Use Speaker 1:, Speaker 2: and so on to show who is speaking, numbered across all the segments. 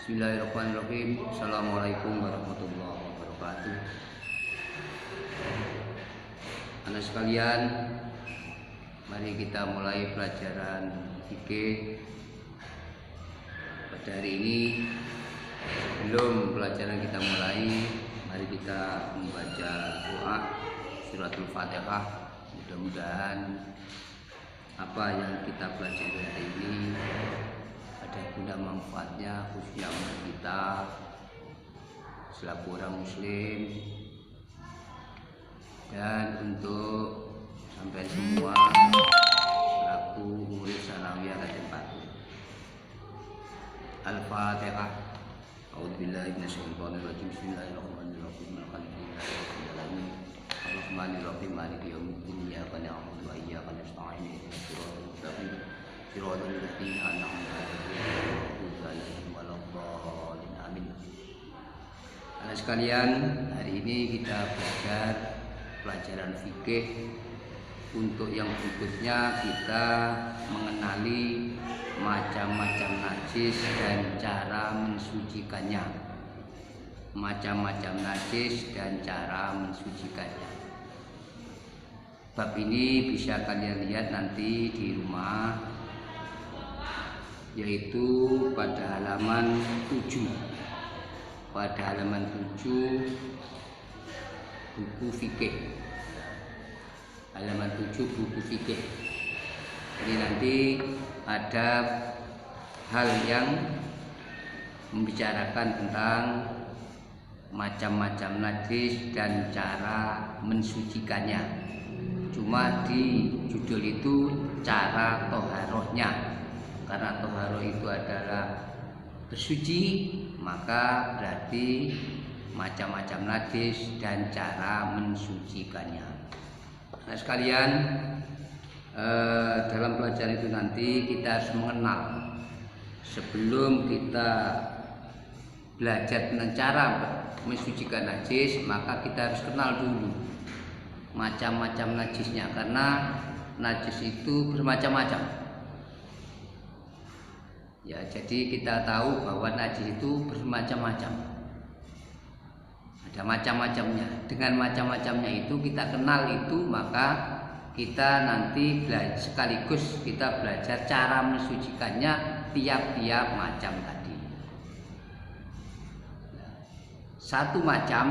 Speaker 1: Bismillahirrahmanirrahim. Assalamualaikum warahmatullahi wabarakatuh. Anak sekalian, mari kita mulai pelajaran fikih pada hari ini. Sebelum pelajaran kita mulai, mari kita membaca doa suratul Fatihah. Mudah-mudahan apa yang kita pelajari hari ini ada guna manfaatnya, khususnya untuk kita selaku orang muslim dan untuk sampai semua selaku murid sanawiyah Kajen Patu. Al-Fatihah. A'udzubillahi minasyaitonir rajim. Bismillahirrahmanirrahim. Alhamdulillahirabbil Ar-Rahmanirrahim. Maliki yaumiddin. Iyyaka na'budu wa iyyaka nasta'in. Ihdinas siratal mustaqim. Siratal ladzina an'amta 'alaihim waladdallin. Amin. Anak sekalian, hari ini kita belajar pelajaran fikih. Untuk yang berikutnya kita mengenali macam-macam najis dan cara mensucikannya. Macam-macam najis dan cara mensucikannya. Bab ini bisa kalian lihat nanti di rumah, yaitu pada halaman 7. Pada halaman 7 buku fikih. Halaman 7 buku fikih. Jadi nanti ada hal yang membicarakan tentang macam-macam najis dan cara mensucikannya. Cuma di judul itu cara toharohnya, karena toharoh itu adalah bersuci, maka berarti macam-macam najis dan cara mensucikannya. Nah sekalian, dalam pelajaran itu nanti kita harus mengenal, sebelum kita belajar tentang cara mensucikan najis, maka kita harus kenal dulu macam-macam najisnya, karena najis itu bermacam-macam. Ya, jadi kita tahu bahwa najis itu bermacam-macam. Ada macam-macamnya. Dengan macam-macamnya itu kita kenal itu, maka kita nanti sekaligus kita belajar cara mensucikannya tiap-tiap macam tadi. Satu macam,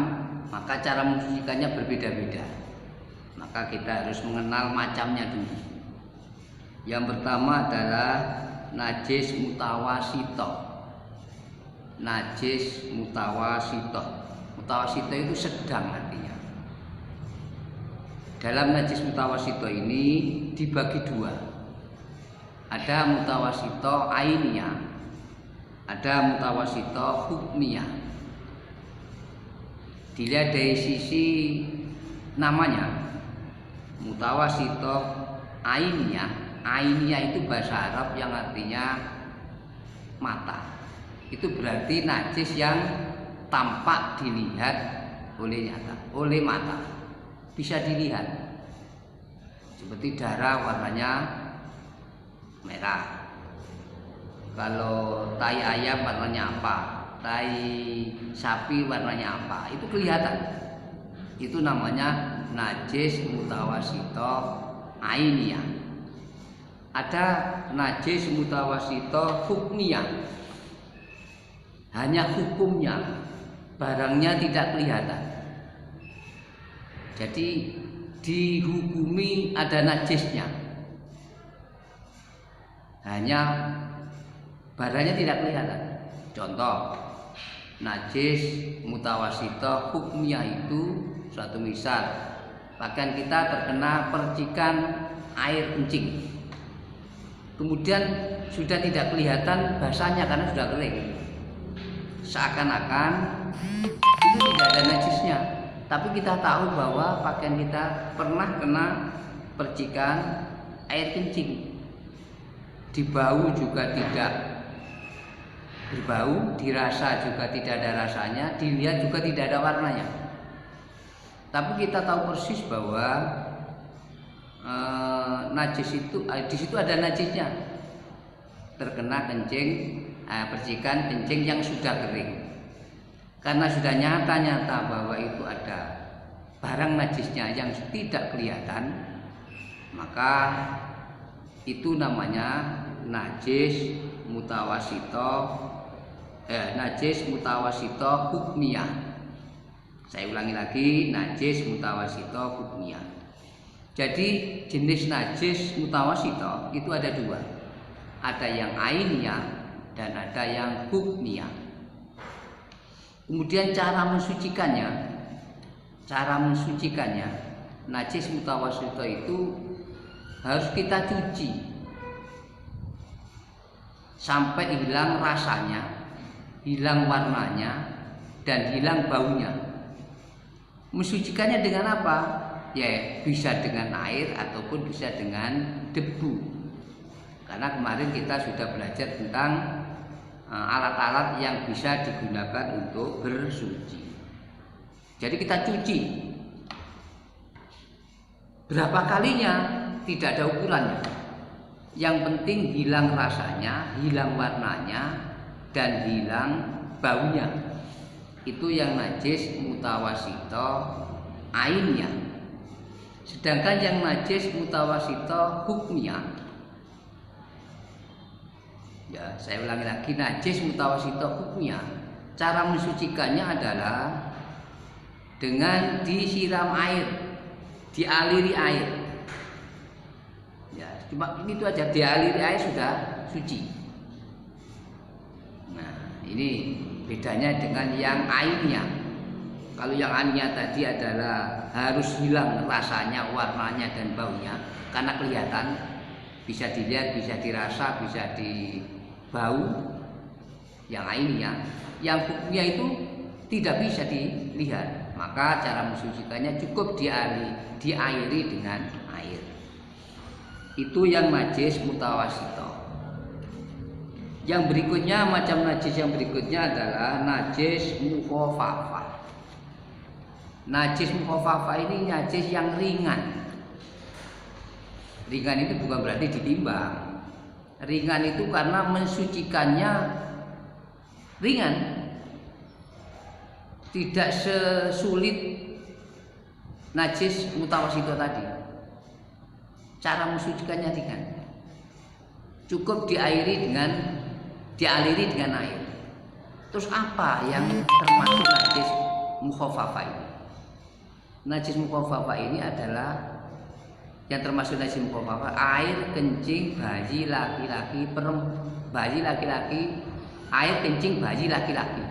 Speaker 1: maka cara mensucikannya berbeda-beda. Maka kita harus mengenal macamnya dulu. Yang pertama adalah najis mutawasito. Najis mutawasito. Mutawasito itu sedang artinya. Dalam najis mutawasito ini dibagi dua. Ada mutawasito ainiyah, ada mutawasito hukmiyah. Dilihat dari sisi namanya, mutawasito ainiyah. Ainiyah itu bahasa Arab yang artinya mata. Itu berarti najis yang tampak dilihat oleh mata, bisa dilihat. Seperti darah warnanya merah. Kalau tai ayam warnanya apa, tai sapi warnanya apa, itu kelihatan. Itu namanya najis mutawasito ainiyah. Ada najis mutawasito hukmiyah. Hanya hukumnya, barangnya tidak kelihatan. Jadi dihukumi ada najisnya, hanya barangnya tidak kelihatan. Contoh, najis mutawasito hukmiyah itu suatu misal, pakaian kita terkena percikan air kencing, kemudian sudah tidak kelihatan basahnya karena sudah kering. Seakan-akan itu tidak ada najisnya, tapi kita tahu bahwa pakaian kita pernah kena percikan air kencing. Di bau juga tidak berbau, dirasa juga tidak ada rasanya, dilihat juga tidak ada warnanya. Tapi kita tahu persis bahwa najis itu di situ ada najisnya. Terkena kencing percikan kencing yang sudah kering. Karena sudah nyata-nyata bahwa itu ada barang najisnya yang tidak kelihatan, maka itu namanya najis mutawasito, najis mutawasito hukmiyah. Saya ulangi lagi, najis mutawasito hukmiyah. Jadi jenis najis mutawasito itu ada dua, ada yang ainiyah dan ada yang hukmiyah. Kemudian cara mensucikannya, najis mutawasito itu harus kita cuci sampai hilang rasanya, hilang warnanya, dan hilang baunya. Mensucikannya dengan apa? Ya bisa dengan air ataupun bisa dengan debu. Karena kemarin kita sudah belajar tentang alat-alat yang bisa digunakan untuk bersuci. Jadi kita cuci. Berapa kalinya tidak ada ukurannya. Yang penting hilang rasanya, hilang warnanya, dan hilang baunya. Itu yang najis mutawasito ainnya. Sedangkan yang najis mutawasito hukmiyah, ya saya ulangi lagi, najis mutawasito hukmiyah, cara mensucikannya adalah dengan disiram air, dialiri air. Ya, cuma ini itu aja, dialiri air sudah suci. Nah, ini bedanya dengan yang ainnya. Kalau yang ainnya tadi adalah harus hilang rasanya, warnanya, dan baunya, karena kelihatan, bisa dilihat, bisa dirasa, bisa dibau. Yang ainnya, yang hukmiyah itu tidak bisa dilihat. Maka cara mensucikannya cukup diairi dengan air. Itu yang najis mutawasito. Yang berikutnya, macam najis yang berikutnya adalah najis mukhafafah. Najis mukhafafah ini najis yang ringan. Ringan itu bukan berarti ditimbang. Ringan itu karena mensucikannya ringan. Tidak sesulit najis mutawasito tadi. Cara mensucikannya ringan. Cukup dialiri dengan air. Terus apa yang termasuk najis mukhafafah ini? Najis mukhafafah ini adalah yang termasuk najis mukhafafah air kencing bayi laki-laki, air kencing bayi laki-laki.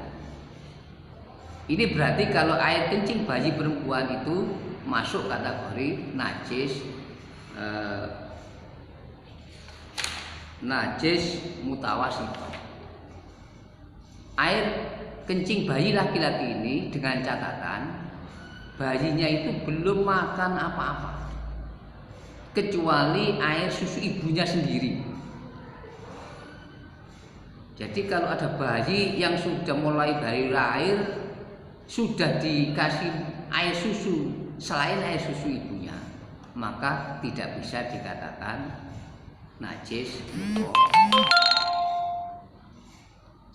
Speaker 1: Ini berarti kalau air kencing bayi perempuan itu masuk kategori najis mutawasito. Air kencing bayi laki-laki ini dengan catatan bayinya itu belum makan apa-apa kecuali air susu ibunya sendiri. Jadi kalau ada bayi yang sudah mulai dari lahir sudah dikasih air susu selain air susu ibunya, maka tidak bisa dikatakan najis mukhafafah.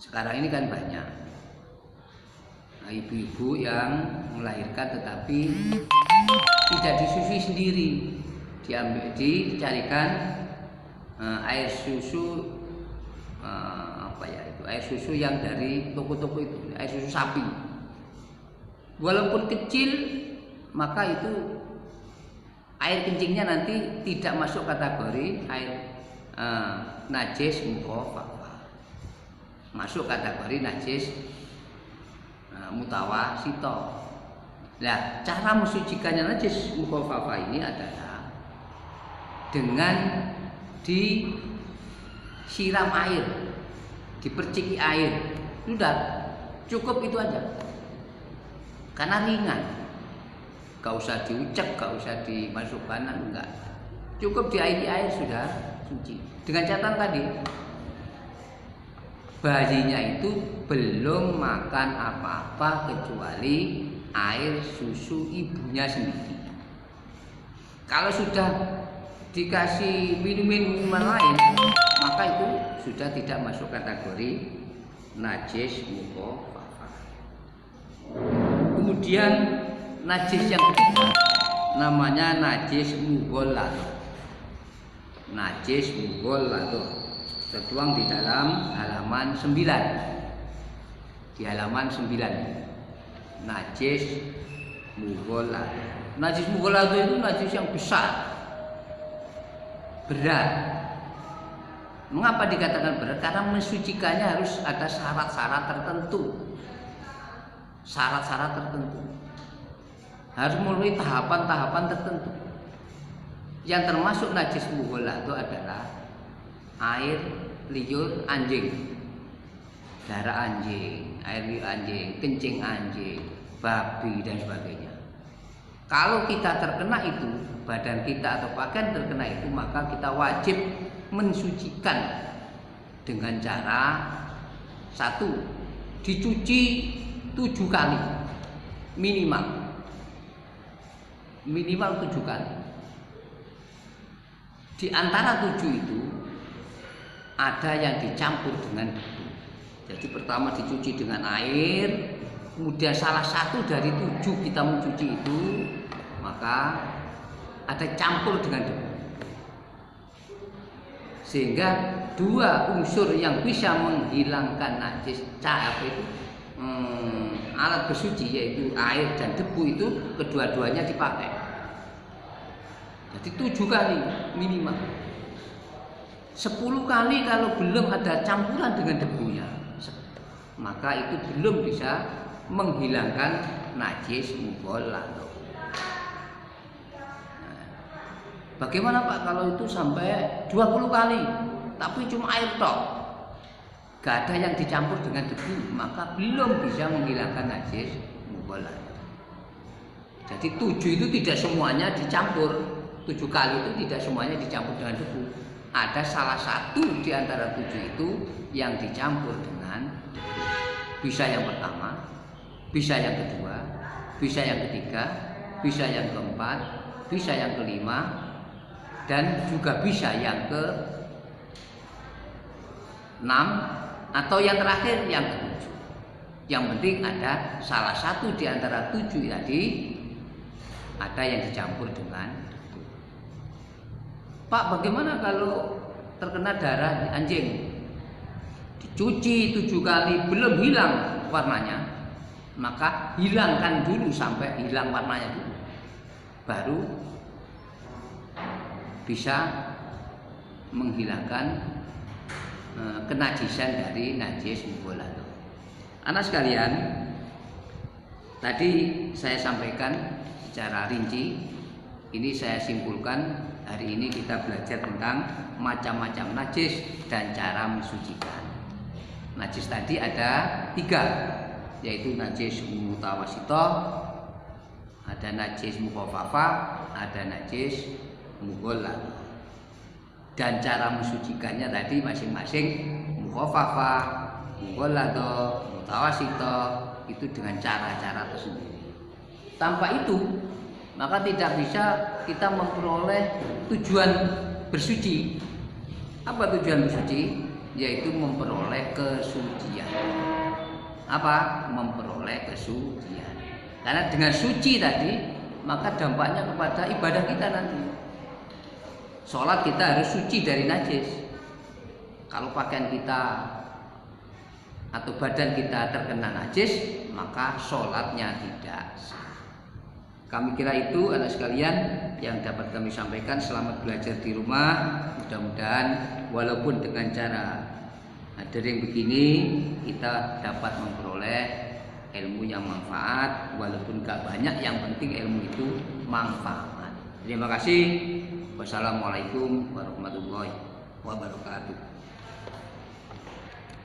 Speaker 1: Sekarang ini kan banyak ibu-ibu yang melahirkan tetapi tidak disusui sendiri, dicarikan air susu air susu yang dari toko-toko itu, air susu sapi. Walaupun kecil, maka itu air kencingnya nanti tidak masuk kategori air najis mukhafafah, masuk kategori najis mutawasito. Nah, cara mensucikannya najis mukhafafah ini adalah dengan disiram air, diperciki air. Sudah, cukup itu aja. Karena ringan. Gak usah diucek, gak usah dimasukkan, enggak. Cukup diairi air sudah suci. Dengan catatan tadi, bayinya itu belum makan apa-apa kecuali air susu ibunya sendiri. Kalau sudah dikasih minuman lain, maka itu sudah tidak masuk kategori najis mukhafafah. Kemudian najis yang ketiga namanya najis mughalladah. Najis mughalladah tertuang di dalam halaman 9. Di halaman 9. Najis mughalladah. Najis mughalladah itu najis yang besar, berat. Mengapa dikatakan berat? Karena mensucikannya harus ada syarat-syarat tertentu. Syarat-syarat tertentu. Harus melalui tahapan-tahapan tertentu. Yang termasuk najis mughalladah itu adalah air liur anjing, darah anjing, air liur anjing, kencing anjing, babi dan sebagainya. Kalau kita terkena itu, badan kita atau pakaian terkena itu, maka kita wajib mensucikan dengan cara satu, dicuci 7 kali minimal 7 kali. Di antara 7 itu ada yang dicampur dengan debu. Jadi pertama dicuci dengan air, kemudian salah satu dari 7 kita mencuci itu, maka ada campur dengan debu. Sehingga 2 unsur yang bisa menghilangkan najis alat bersuci, yaitu air dan debu, itu kedua-duanya dipakai. Jadi 7 kali minimal. 10 kali kalau belum ada campuran dengan debunya, maka itu belum bisa menghilangkan najis mughalladah. Bagaimana Pak kalau itu sampai 20 kali tapi cuma air tok, gak ada yang dicampur dengan debu, maka belum bisa menghilangkan najis mughalladah. Jadi 7 itu tidak semuanya dicampur, 7 kali itu tidak semuanya dicampur dengan debu. Ada salah satu di antara 7 itu yang dicampur dengan debu. Bisa yang pertama, bisa yang kedua, bisa yang ketiga, bisa yang keempat, bisa yang kelima, dan juga bisa yang ke-6 atau yang terakhir yang ke-7. Yang penting ada salah satu di antara 7 tadi ada yang dicampur dengan debu. Pak, bagaimana kalau terkena darah anjing? Dicuci 7 kali belum hilang warnanya, maka hilangkan dulu sampai hilang warnanya dulu, baru bisa menghilangkan kenajisan dari najis mughalladah. Anak sekalian, tadi saya sampaikan secara rinci, ini saya simpulkan. Hari ini kita belajar tentang macam-macam najis dan cara mensucikan. Najis tadi ada 3, yaitu najis mutawasithah, ada najis mukhafafah, ada najis mughalladah. Dan cara mensucikannya tadi masing-masing mukhafafah, mughalladah, mutawasithah, itu dengan cara-cara tersendiri. Tanpa itu maka tidak bisa kita memperoleh tujuan bersuci. Apa tujuan bersuci? Yaitu memperoleh kesucian. Apa? Memperoleh kesucian. Karena dengan suci tadi, maka dampaknya kepada ibadah kita nanti. Sholat kita harus suci dari najis. Kalau pakaian kita atau badan kita terkena najis, maka sholatnya tidak sah. Kami kira itu anak sekalian yang dapat kami sampaikan. Selamat belajar di rumah. Mudah-mudahan walaupun dengan cara daring begini kita dapat memperoleh ilmu yang manfaat, walaupun gak banyak, yang penting ilmu itu manfaat. Terima kasih. Wassalamualaikum warahmatullahi wabarakatuh.